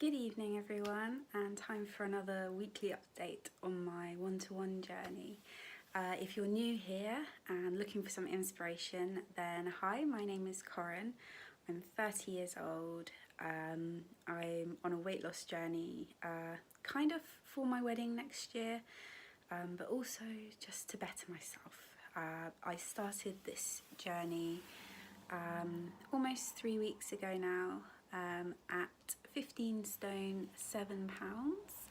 Good evening everyone, and time for another weekly update on my one-to-one journey. If you're new here and looking for some inspiration, then hi, my name is Koren. I'm 30 years old. I'm on a weight loss journey, kind of for my wedding next year, but also just to better myself. I started this journey almost 3 weeks ago now, at 15 stone 7 pounds,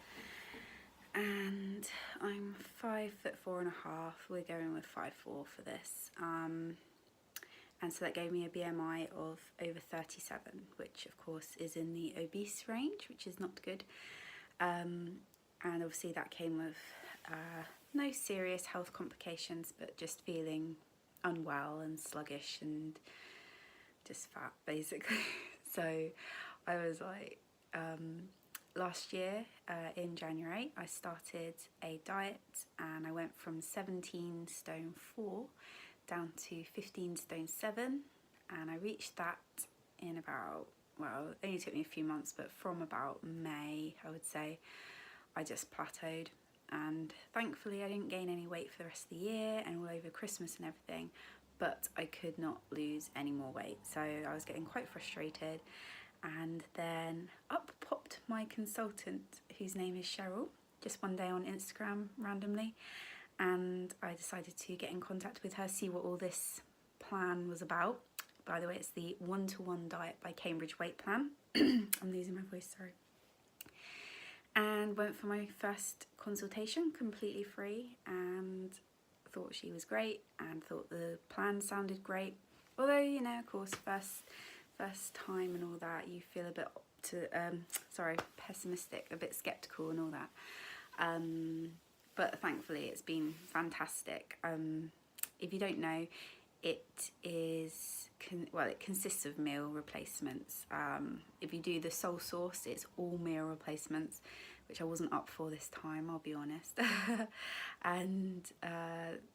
and I'm 5'4.5". We're going with 5'4" for this, and so that gave me a BMI of over 37, which of course is in the obese range, which is not good. And obviously that came with no serious health complications, but just feeling unwell and sluggish and just fat basically. So I was like, last year in January I started a diet, and I went from 17 stone 4 down to 15 stone 7, and I reached that in about, well, it only took me a few months, but from about May I would say I just plateaued, and thankfully I didn't gain any weight for the rest of the year and all over Christmas and everything, but I could not lose any more weight, so I was getting quite frustrated. And then up popped my consultant, whose name is Cheryl, just one day on Instagram randomly, and I decided to get in contact with her, see what all this plan was about. By the way, it's the one-to-one diet by Cambridge Weight Plan. I'm losing my voice, sorry. And went for my first consultation completely free, and thought she was great and thought the plan sounded great. Although, you know, of course, first time and all that, you feel a bit pessimistic, a bit skeptical and all that, but thankfully it's been fantastic. If you don't know, it consists of meal replacements. If you do the sole source, it's all meal replacements, which I wasn't up for this time, I'll be honest. And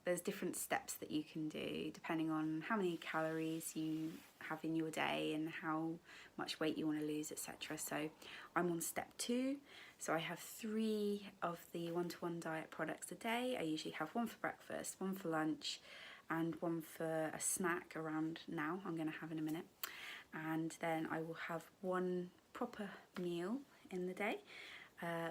there's different steps that you can do depending on how many calories you have in your day and how much weight you want to lose, etc. So I'm on step 2, so I have 3 of the one-to-one diet products a day. I usually have one for breakfast, one for lunch, and one for a snack around now, I'm going to have in a minute. And then I will have one proper meal in the day,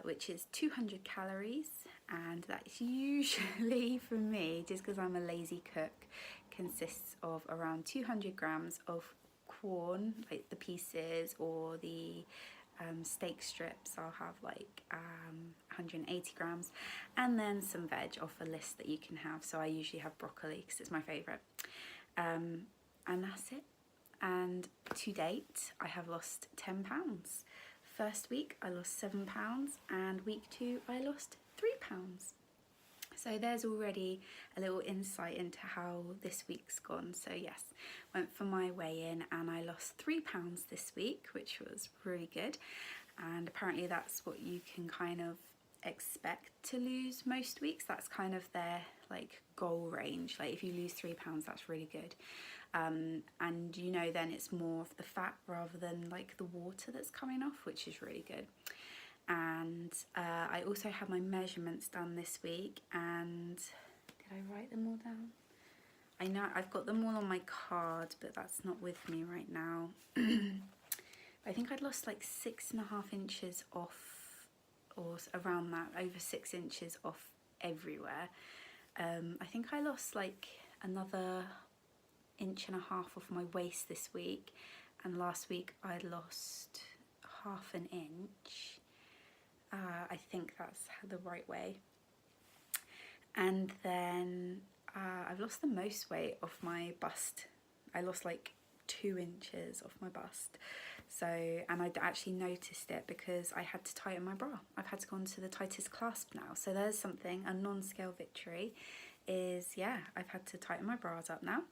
which is 200 calories, and that's usually, for me, just because I'm a lazy cook, consists of around 200 grams of Quorn, like the pieces, or the steak strips. I'll have like 180 grams, and then some veg off a list that you can have. So I usually have broccoli because it's my favourite, and that's it. And to date I have lost 10 pounds. First week I lost 7 pounds, and week 2 I lost 3 pounds. So there's already a little insight into how this week's gone. So yes, went for my weigh-in and I lost 3 pounds this week, which was really good. And apparently that's what you can kind of expect to lose most weeks. That's kind of their like goal range. Like if you lose 3 pounds, that's really good. And you know, then it's more of the fat rather than like the water that's coming off, which is really good. And I also had my measurements done this week, and did I write them all down? I know I've got them all on my card, but that's not with me right now. I think I'd lost like 6.5 inches off, or around that, over 6 inches off everywhere. I think I lost like another 1.5 inches off my waist this week, and last week I lost 1/2 inch. I think that's the right way. And then I've lost the most weight off my bust. I lost like 2 inches off my bust. So, and I actually noticed it because I had to tighten my bra. I've had to go on to the tightest clasp now. So there's something, a non-scale victory is, yeah, I've had to tighten my bras up now.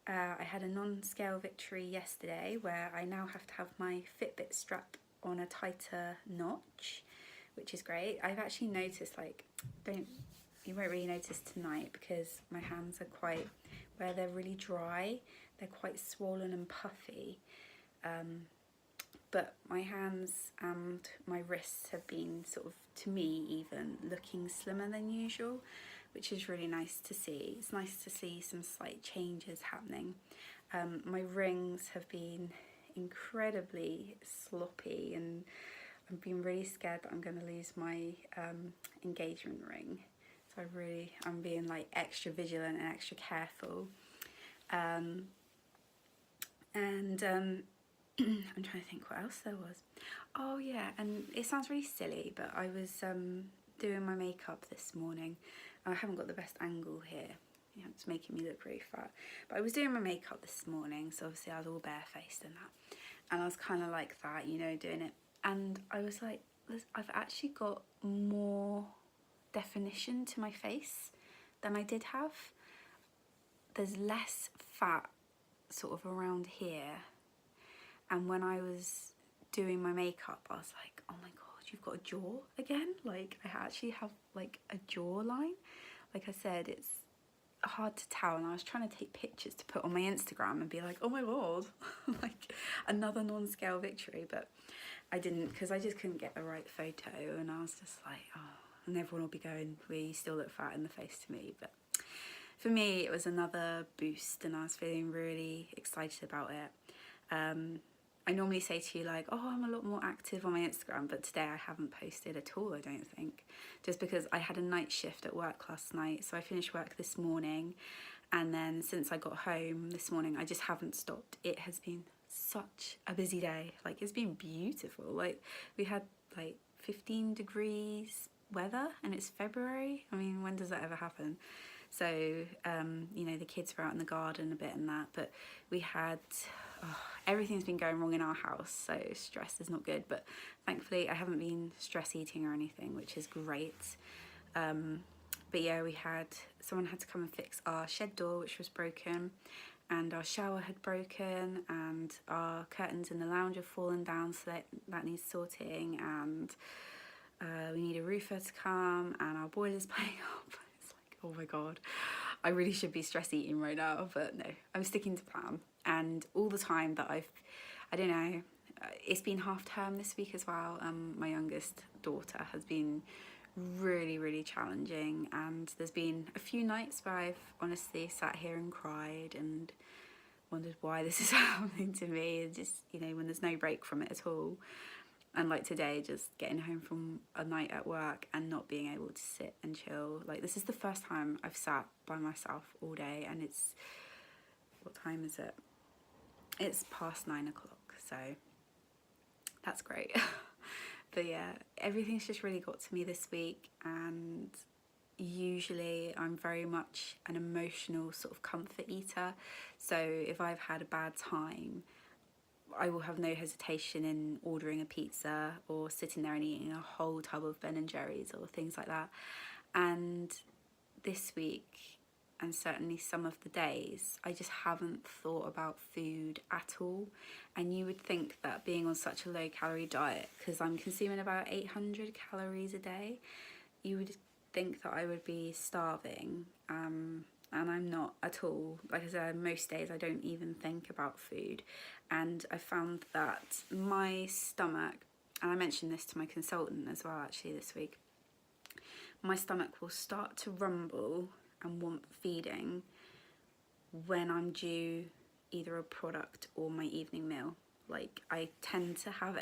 I had a non-scale victory yesterday where I now have to have my Fitbit strap on a tighter notch, which is great. I've actually noticed, like, you won't really notice tonight because my hands are quite, where they're really dry, they're quite swollen and puffy. but my hands and my wrists have been sort of, to me even, looking slimmer than usual, which is really nice to see. It's nice to see some slight changes happening. My rings have been incredibly sloppy, and I've been really scared that I'm going to lose my engagement ring. So I'm being like extra vigilant and extra careful. I'm trying to think what else there was. Oh yeah, and it sounds really silly, but I was doing my makeup this morning. I haven't got the best angle here. Yeah, it's making me look really fat. But I was doing my makeup this morning, so obviously I was all barefaced and that. And I was kind of like that, you know, doing it. And I was like, I've actually got more definition to my face than I did have. There's less fat sort of around here. And when I was doing my makeup, I was like, oh my God, you've got a jaw again? Like, I actually have like a jawline. Like I said, it's hard to tell, and I was trying to take pictures to put on my Instagram and be like, oh my God, like another non-scale victory, but I didn't, because I just couldn't get the right photo, and I was just like, oh, and everyone will be going, well, you still look fat in the face to me. But for me, it was another boost, and I was feeling really excited about it. I normally say to you like, oh, I'm a lot more active on my Instagram, but today I haven't posted at all, I don't think, just because I had a night shift at work last night. So I finished work this morning, and then since I got home this morning, I just haven't stopped. It has been such a busy day. Like, it's been beautiful. Like, we had like 15 degrees weather, and it's February. I mean, when does that ever happen? So, you know, the kids were out in the garden a bit and that, but we had... everything's been going wrong in our house, so stress is not good, but thankfully I haven't been stress eating or anything, which is great. But yeah, someone had to come and fix our shed door, which was broken, and our shower had broken, and our curtains in the lounge have fallen down, so that needs sorting, and we need a roofer to come, and our boiler's playing up. It's like, oh my God, I really should be stress eating right now, but no, I'm sticking to plan. And all the time that I don't know, it's been half term this week as well. My youngest daughter has been really, really challenging, and there's been a few nights where I've honestly sat here and cried and wondered why this is happening to me, and just, you know, when there's no break from it at all. And like today, just getting home from a night at work and not being able to sit and chill. Like, this is the first time I've sat by myself all day, and it's, what time is it? It's past 9 o'clock, so that's great. But yeah, everything's just really got to me this week, and usually I'm very much an emotional sort of comfort eater. So if I've had a bad time, I will have no hesitation in ordering a pizza or sitting there and eating a whole tub of Ben and Jerry's or things like that. And this week, and certainly some of the days, I just haven't thought about food at all. And you would think that being on such a low calorie diet, because I'm consuming about 800 calories a day, you would think that I would be starving, and I'm not at all. Like I said, most days I don't even think about food. And I found that my stomach, and I mentioned this to my consultant as well actually this week, my stomach will start to rumble and want feeding when I'm due either a product or my evening meal. Like, I tend to have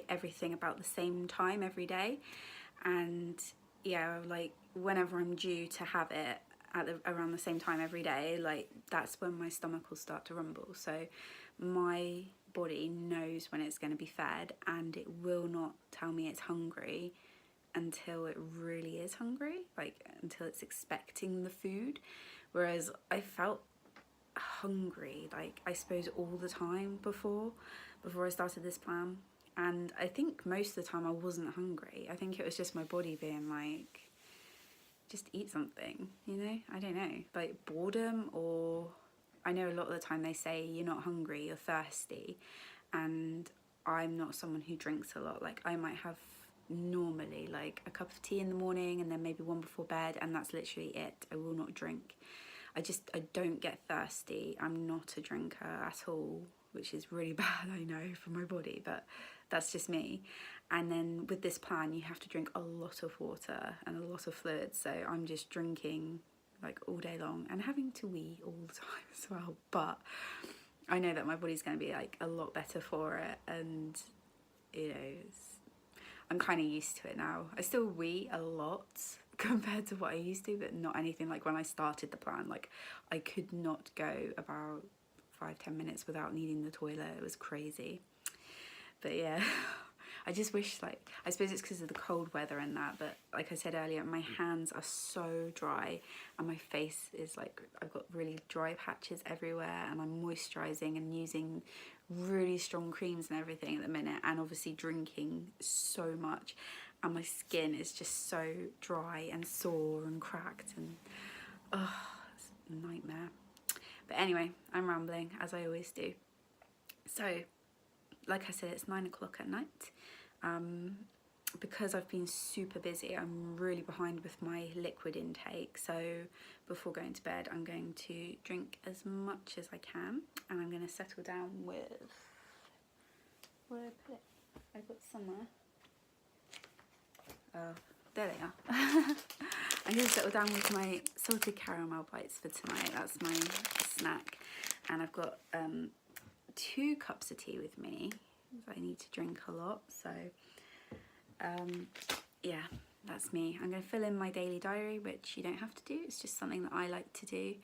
everything about the same time every day, and yeah, like whenever I'm due to have it around the same time every day, like that's when my stomach will start to rumble. So my body knows when it's going to be fed, and it will not tell me it's hungry until it really is hungry, like until it's expecting the food. Whereas I felt hungry, like I suppose all the time before I started this plan, and I think most of the time I wasn't hungry. I think it was just my body being like, just eat something, you know? I don't know, like boredom, or I know a lot of the time they say you're not hungry, you're thirsty, and I'm not someone who drinks a lot. Like, I might have normally like a cup of tea in the morning and then maybe one before bed, and that's literally it. I will not drink. I don't get thirsty. I'm not a drinker at all, which is really bad, I know, for my body, but That's just me. And then with this plan, you have to drink a lot of water and a lot of fluids. So I'm just drinking like all day long and having to wee all the time as well. But I know that my body's going to be like a lot better for it. And, you know, I'm kind of used to it now. I still wee a lot compared to what I used to, but not anything like when I started the plan. Like, I could not go about 5-10 minutes without needing the toilet. It was crazy. But yeah, I just wish, like, I suppose it's because of the cold weather and that, but like I said earlier, my hands are so dry and my face is like, I've got really dry patches everywhere, and I'm moisturising and using really strong creams and everything at the minute, and obviously drinking so much, and my skin is just so dry and sore and cracked, and it's a nightmare. But anyway, I'm rambling as I always do. So like I said, it's 9 o'clock at night. Because I've been super busy, I'm really behind with my liquid intake. So before going to bed, I'm going to drink as much as I can, and I'm going to settle down with, where did I put it? I got somewhere. Oh, there they are. I'm going to settle down with my salted caramel bites for tonight. That's my snack. And I've got 2 cups of tea with me. I need to drink a lot, so yeah, that's me. I'm going to fill in my daily diary, which you don't have to do, it's just something that I like to do.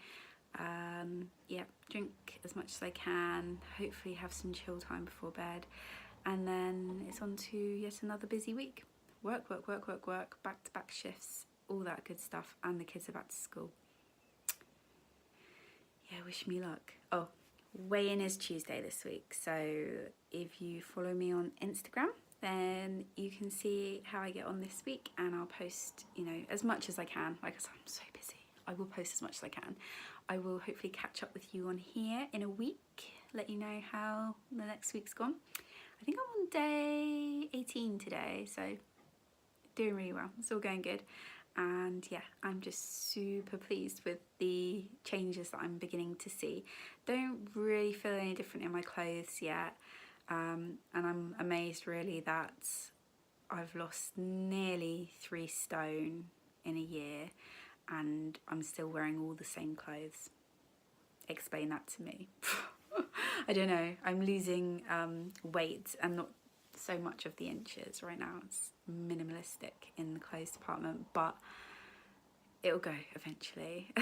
Yeah, drink as much as I can, hopefully have some chill time before bed, and then it's on to yet another busy week. Work, work, work, work, work, back-to-back shifts, all that good stuff, and the kids are back to school. Yeah, wish me luck. Oh, weigh-in is Tuesday this week, so if you follow me on Instagram, then you can see how I get on this week, and I'll post, you know, as much as I can. Like I said, I'm so busy. I will post as much as I can. I will hopefully catch up with you on here in a week, let you know how the next week's gone. I think I'm on day 18 today, so doing really well. It's all going good. And yeah, I'm just super pleased with the changes that I'm beginning to see. Don't really feel any different in my clothes yet, and I'm amazed really that I've lost nearly 3 stone in a year and I'm still wearing all the same clothes. Explain that to me. I don't know, I'm losing weight and not so much of the inches right now. It's minimalistic in the clothes department, but it'll go eventually.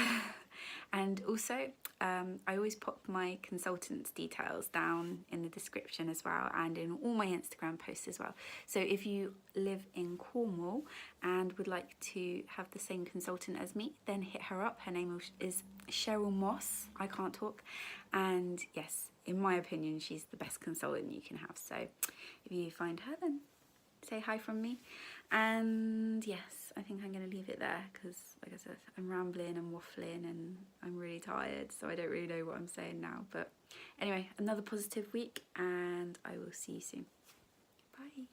And also I always pop my consultant's details down in the description as well, and in all my Instagram posts as well. So if you live in Cornwall and would like to have the same consultant as me, then hit her up. Her name is Cheryl Moss. I can't talk. And yes, in my opinion, she's the best consultant you can have. So if you find her, then say hi from me. And yes, I think I'm going to leave it there because, like I said, I'm rambling and waffling and I'm really tired, so I don't really know what I'm saying now. But anyway, another positive week, and I will see you soon. Bye.